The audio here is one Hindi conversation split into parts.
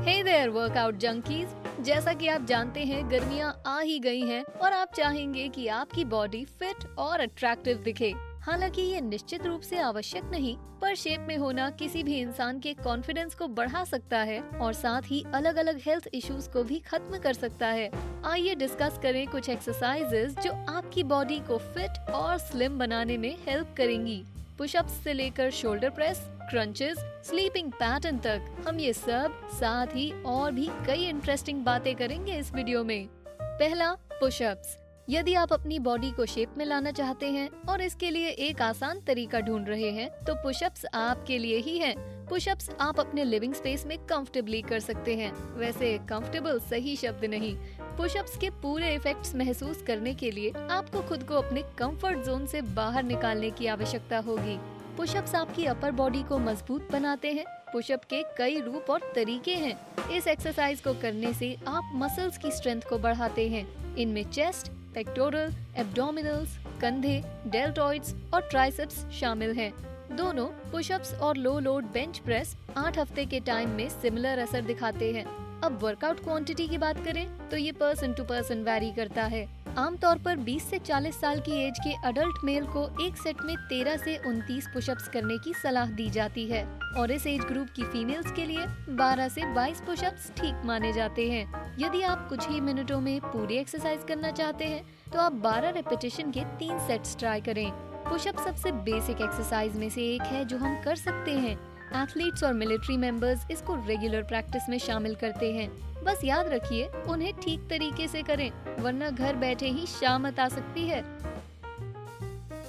Hey there workout junkies. जैसा कि आप जानते हैं गर्मियां आ ही गई हैं और आप चाहेंगे कि आपकी बॉडी फिट और अट्रैक्टिव दिखे। हालांकि ये निश्चित रूप से आवश्यक नहीं, पर शेप में होना किसी भी इंसान के कॉन्फिडेंस को बढ़ा सकता है और साथ ही अलग अलग हेल्थ इश्यूज को भी खत्म कर सकता है। आइए डिस्कस करें कुछ एक्सरसाइजेज जो आपकी बॉडी को फिट और स्लिम बनाने में हेल्प करेंगी। पुशअप्स से लेकर shoulder press, crunches, sleeping pattern तक, हम ये सब साथ ही और भी कई इंटरेस्टिंग बातें करेंगे इस वीडियो में। पहला, पुशअप्स। यदि आप अपनी बॉडी को शेप में लाना चाहते हैं और इसके लिए एक आसान तरीका ढूंढ रहे हैं, तो पुशअप्स आपके लिए ही हैं। पुशअप्स आप अपने लिविंग स्पेस में कंफर्टेबली कर सकते हैं। वैसे कंफर्टेबल सही शब्द नहीं, पुशअप्स के पूरे इफेक्ट्स महसूस करने के लिए आपको खुद को अपने कंफर्ट जोन से बाहर निकालने की आवश्यकता होगी। पुशअप्स आपकी अपर बॉडी को मजबूत बनाते हैं। पुशअप के कई रूप और तरीके हैं। इस एक्सरसाइज को करने से आप मसल्स की स्ट्रेंथ को बढ़ाते हैं। इनमें चेस्ट, पेक्टोरल, एब्डोमिनल्स, कंधे, डेल्टॉइड्स और ट्राइसेप्स शामिल हैं। दोनों पुशअप्स और लो लोड बेंच प्रेस 8 हफ्ते के टाइम में सिमिलर असर दिखाते हैं। अब वर्कआउट क्वांटिटी की बात करें तो ये पर्सन टू पर्सन वैरी करता है। आमतौर पर 20 से 40 साल की एज के अडल्ट मेल को एक सेट में 13 से 29 पुशअप्स करने की सलाह दी जाती है और इस एज ग्रुप की फीमेल्स के लिए 12 से 22 पुशअप्स ठीक माने जाते हैं। यदि आप कुछ ही मिनटों में पूरी एक्सरसाइज करना चाहते हैं तो आप 12 रेपिटेशन के 3 सेट्स ट्राई करें। पुशअप सबसे बेसिक एक्सरसाइज में से एक है जो हम कर सकते हैं। एथलीट्स और मिलिट्री मेंबर्स इसको रेगुलर प्रैक्टिस में शामिल करते हैं। बस याद रखिए उन्हें ठीक तरीके से करें, वरना घर बैठे ही शामत आ सकती है।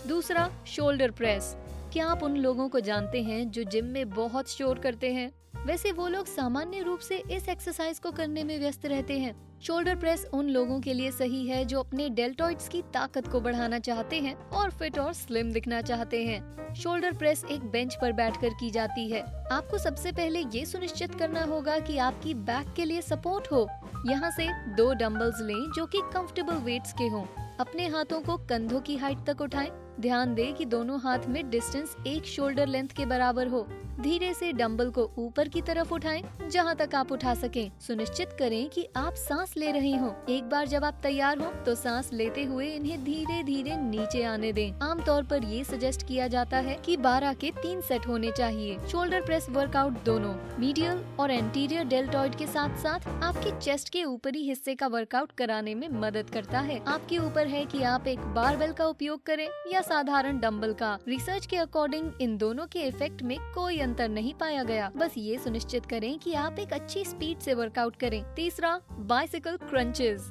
दूसरा, शोल्डर प्रेस। क्या आप उन लोगों को जानते हैं जो जिम में बहुत शोर करते हैं? वैसे वो लोग सामान्य रूप से इस एक्सरसाइज को करने में व्यस्त रहते हैं। शोल्डर प्रेस उन लोगों के लिए सही है जो अपने डेल्टॉइड्स की ताकत को बढ़ाना चाहते हैं और फिट और स्लिम दिखना चाहते हैं। शोल्डर प्रेस एक बेंच पर बैठकर की जाती है। आपको सबसे पहले ये सुनिश्चित करना होगा कि आपकी बैक के लिए सपोर्ट हो। यहाँ से 2 डंबल्स लें जो कि कंफर्टेबल वेट्स के हों। अपने हाथों को कंधों की हाइट तक उठाएं। ध्यान दें कि दोनों हाथ में डिस्टेंस एक शोल्डर लेंथ के बराबर हो। धीरे से डंबल को ऊपर की तरफ उठाएं, जहां तक आप उठा सकें। सुनिश्चित करें कि आप सांस ले रहे हो। एक बार जब आप तैयार हो तो सांस लेते हुए इन्हें धीरे धीरे नीचे आने दें। आमतौर पर ये सजेस्ट किया जाता है कि 12 के 3 सेट होने चाहिए। शोल्डर प्रेस वर्कआउट दोनों मीडियल और एंटीरियर डेल्टॉइड के साथ साथ आपके चेस्ट के ऊपरी हिस्से का वर्कआउट कराने में मदद करता है। आपके ऊपर है कि आप एक बारबेल का उपयोग करें या साधारण डंबल का। रिसर्च के अकॉर्डिंग इन दोनों के इफेक्ट में कोई अंतर नहीं पाया गया। बस ये सुनिश्चित करें कि आप एक अच्छी स्पीड से वर्कआउट करें। तीसरा, बाइसिकल क्रंचेस।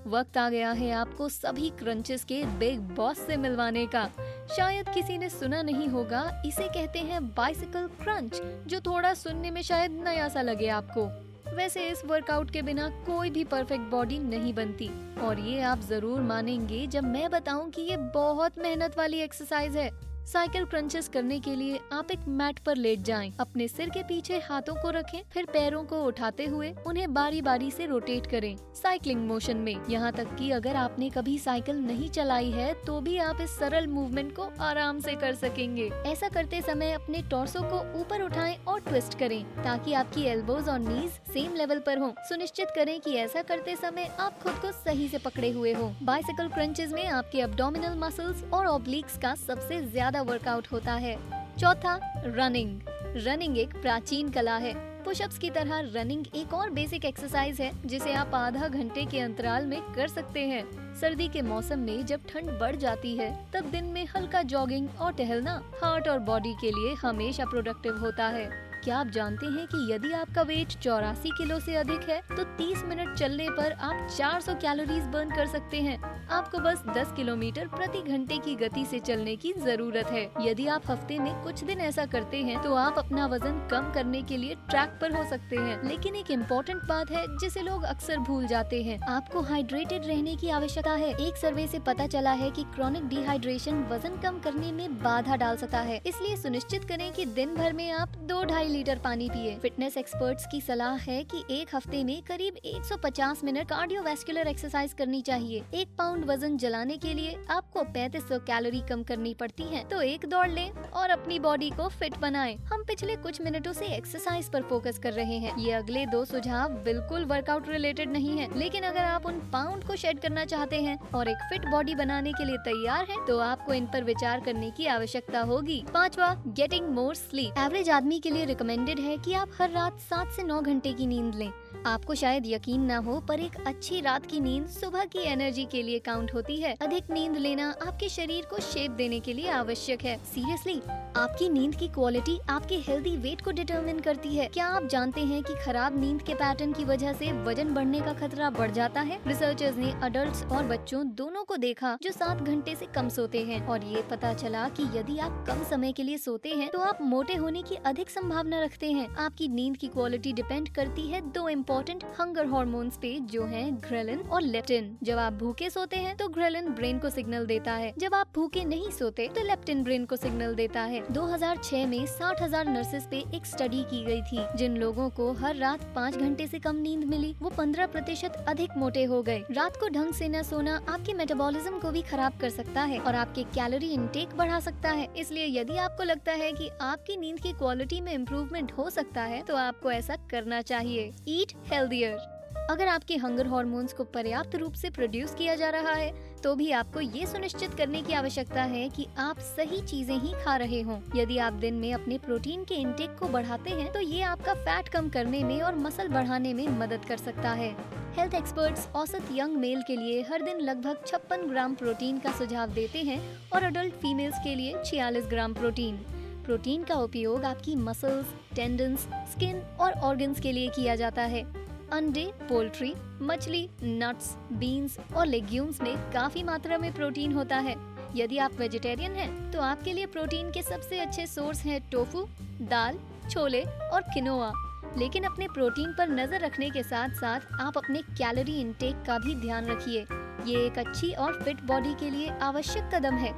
वक्त आ गया है आपको सभी क्रंचेस के बिग बॉस से मिलवाने का। शायद किसी ने सुना नहीं होगा, इसे कहते हैं बाइसिकल क्रंच, जो थोड़ा सुनने में शायद नया सा लगे आपको। वैसे इस वर्कआउट के बिना कोई भी परफेक्ट बॉडी नहीं बनती और ये आप जरूर मानेंगे जब मैं बताऊं कि ये बहुत मेहनत वाली एक्सरसाइज है। साइकिल क्रंचेस करने के लिए आप एक मैट पर लेट जाएं, अपने सिर के पीछे हाथों को रखें, फिर पैरों को उठाते हुए उन्हें बारी बारी से रोटेट करें साइकिलिंग मोशन में। यहाँ तक कि अगर आपने कभी साइकिल नहीं चलाई है तो भी आप इस सरल मूवमेंट को आराम से कर सकेंगे। ऐसा करते समय अपने टॉर्सो को ऊपर उठाएं और ट्विस्ट करें ताकि आपकी एल्बोज और नीज सेम लेवल पर हों। सुनिश्चित करें कि ऐसा करते समय आप खुद को सही से पकड़े हुए हों। बाइसिकल क्रंचेस में आपके एब्डोमिनल मसल्स और ऑब्लिक्स का सबसे ज्यादा वर्कआउट होता है। चौथा, रनिंग। रनिंग एक प्राचीन कला है। पुशअप्स की तरह रनिंग एक और बेसिक एक्सरसाइज है जिसे आप आधा घंटे के अंतराल में कर सकते हैं। सर्दी के मौसम में जब ठंड बढ़ जाती है तब दिन में हल्का जॉगिंग और टहलना हार्ट और बॉडी के लिए हमेशा प्रोडक्टिव होता है। क्या आप जानते हैं कि यदि आपका वेट 84 किलो से अधिक है तो 30 मिनट चलने पर आप 400 कैलोरीज बर्न कर सकते हैं। आपको बस 10 किलोमीटर प्रति घंटे की गति से चलने की जरूरत है। यदि आप हफ्ते में कुछ दिन ऐसा करते हैं तो आप अपना वजन कम करने के लिए ट्रैक पर हो सकते हैं। लेकिन एक इम्पोर्टेंट बात है जिसे लोग अक्सर भूल जाते हैं, आपको हाइड्रेटेड रहने की आवश्यकता है। एक सर्वे से पता चला है कि क्रॉनिक डिहाइड्रेशन वजन कम करने में बाधा डाल सकता है। इसलिए सुनिश्चित करें कि दिन भर में आप 2-2.5 लीटर पानी पिए। फिटनेस एक्सपर्ट्स की सलाह है कि एक हफ्ते में करीब 150 मिनट कार्डियोवैस्कुलर एक्सरसाइज करनी चाहिए। 1 पाउंड वजन जलाने के लिए आपको 3500 कैलोरी कम करनी पड़ती है, तो एक दौड़ लें और अपनी बॉडी को फिट बनाएं। हम पिछले कुछ मिनटों से एक्सरसाइज पर फोकस कर रहे हैं। ये अगले 2 सुझाव बिल्कुल वर्कआउट रिलेटेड नहीं है, लेकिन अगर आप उन पाउंड को शेड करना चाहते हैं और एक फिट बॉडी बनाने के लिए तैयार हैं, तो आपको इन पर विचार करने की आवश्यकता होगी। 5वां, गेटिंग मोर स्लीप। एवरेज आदमी के लिए रिकमेंडेड है कि आप हर रात 7 से 9 घंटे की नींद लें। आपको शायद यकीन ना हो, पर एक अच्छी रात की नींद सुबह की एनर्जी के लिए काउंट होती है। अधिक नींद लेना आपके शरीर को शेप देने के लिए आवश्यक है। सीरियसली, आपकी नींद की क्वालिटी आपके हेल्दी वेट को डिटरमिन करती है। क्या आप जानते हैं कि खराब नींद के पैटर्न की वजह से वजन बढ़ने का खतरा बढ़ जाता है? रिसर्चर्स ने अडल्ट्स और बच्चों दोनों को देखा जो 7 घंटे से कम सोते हैं, और ये पता चला कि यदि आप कम समय के लिए सोते हैं तो आप मोटे होने की अधिक संभावना रखते हैं। आपकी नींद की क्वालिटी डिपेंड करती है 2 इम्पोर्टेंट हंगर हार्मोन्स पे, जो हैं ग्रेलिन और लेप्टिन। जब आप भूखे सोते हैं तो ग्रेलिन ब्रेन को सिग्नल देता है, जब आप भूखे नहीं सोते तो लेप्टिन ब्रेन को सिग्नल देता है। 2006 में 60,000 नर्सेस पे एक स्टडी की गई थी। जिन लोगों को हर रात 5 घंटे से कम नींद मिली, वो 15% अधिक मोटे हो गए। रात को ढंग से न सोना आपके मेटाबॉलिज्म को भी खराब कर सकता है और आपके कैलोरी इनटेक बढ़ा सकता है। इसलिए यदि आपको लगता है कि आपकी नींद की क्वालिटी में इम्प्रूवमेंट हो सकता है, तो आपको ऐसा करना चाहिए। ईट हेल्दियर। अगर आपके हंगर हार्मोन्स को पर्याप्त रूप से प्रोड्यूस किया जा रहा है, तो भी आपको ये सुनिश्चित करने की आवश्यकता है कि आप सही चीजें ही खा रहे हों। यदि आप दिन में अपने प्रोटीन के इंटेक को बढ़ाते हैं, तो ये आपका फैट कम करने में और मसल बढ़ाने में मदद कर सकता है। हेल्थ एक्सपर्ट्स औसत यंग मेल के लिए हर दिन लगभग 56 ग्राम प्रोटीन का सुझाव देते हैं और अडल्ट फीमेल्स के लिए 46 ग्राम प्रोटीन। प्रोटीन का उपयोग आपकी मसल्स, टेंडन्स, स्किन और ऑर्गन्स के लिए किया जाता है। अंडे, पोल्ट्री, मछली, नट्स, बीन्स और लेग्यूम्स में काफी मात्रा में प्रोटीन होता है। यदि आप वेजिटेरियन हैं, तो आपके लिए प्रोटीन के सबसे अच्छे सोर्स हैं टोफू, दाल, छोले और किनोआ। लेकिन अपने प्रोटीन पर नजर रखने के साथ साथ आप अपने कैलोरी इंटेक का भी ध्यान रखिए। ये एक अच्छी और फिट बॉडी के लिए आवश्यक कदम है।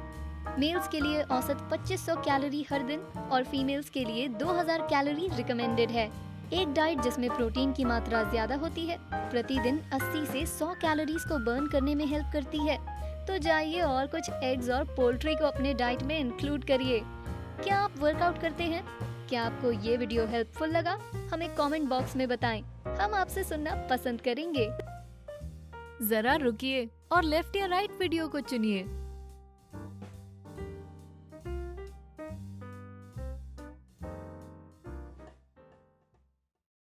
मेल्स के लिए औसत 2500 कैलोरी हर दिन और फीमेल्स के लिए 2000 कैलोरी रिकमेंडेड है। एक डाइट जिसमें प्रोटीन की मात्रा ज्यादा होती है प्रतिदिन 80 से 100 कैलोरीज को बर्न करने में हेल्प करती है। तो जाइए और कुछ एग्स और पोल्ट्री को अपने डाइट में इंक्लूड करिए। क्या आप वर्कआउट करते हैं? क्या आपको ये वीडियो हेल्पफुल लगा? हमें कमेंट बॉक्स में बताएं, हम आपसे सुनना पसंद करेंगे। जरा रुकिए और लेफ्ट या राइट वीडियो को चुनिए।